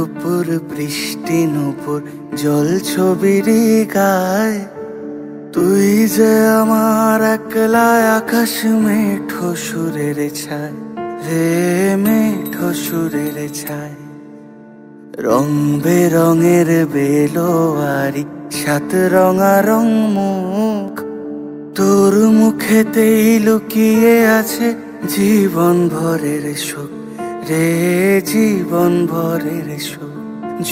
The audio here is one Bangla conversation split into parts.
টুপুর বৃষ্টি নুপুর জল ছবির গায়, তুই যে আমার একলা আকাশ মেঠো সুরের ছায় রে, মেঠো সুরের ছায়। রং বেরঙের বেলোয়ারি সাত রঙারং মুখ, তোর মুখেতেই লুকিয়ে আছে জীবন ভরের সুখ রে, জীবন ভরের সুখ।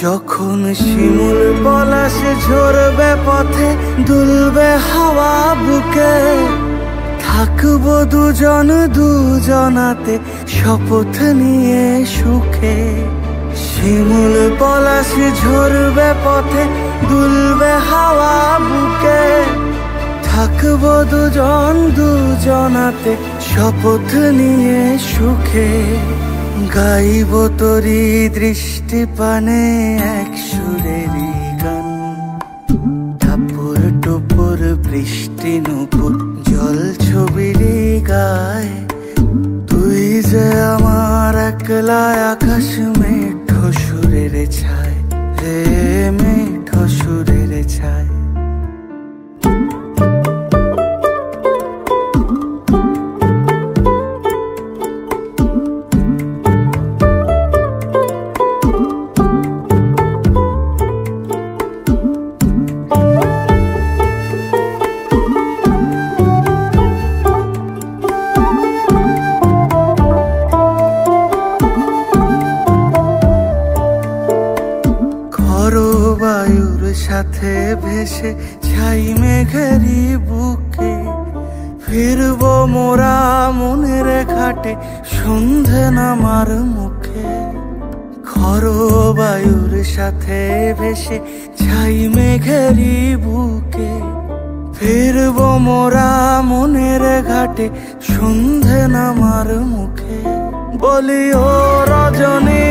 যখন শিমুল পলাশ ঝরবে পথে, দুলবে হাওয়া বুকে, থাকবো দুজন দুজনাতে শপথ নিয়ে সুখে। শিমুল পলাশ ঝরবে পথে, দুলবে হাওয়া বুকে, থাকবো দুজন দুজনাতে শপথ নিয়ে সুখে। গাইব তোরি দৃষ্টি পানে এক সুরেরই গান, টাপুর টুপুর বৃষ্টি নুপুর জল ছবির গায়, তুই যে আমার একলা আকাশ মেঠো সুরের ছায় রে, মেঠো সুরের ছায়। বায়ুর সাথে ভেসে ছাই মেঘেরি বুকে, ফিরবো মোরা মনের ঘাটে সন্ধে নামার মুখে। খর বায়ুর সাথে ভেসে ছাই মেঘেরি বুকে, ফিরবো মোরা মনের ঘাটে সন্ধে নামার মুখে। বলি ও রজনী,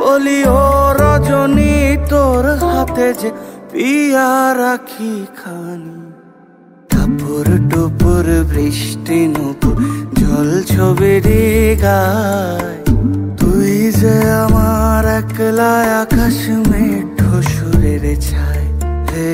বলি ও রজনী, তোর হাতে যে পিয়া রাখি খানি। টাপুর টুপুর বৃষ্টি নুপুর জল ছবির গায়, তুই যে আমার একলা আকাশ মেঠো সুরের ছায় রে,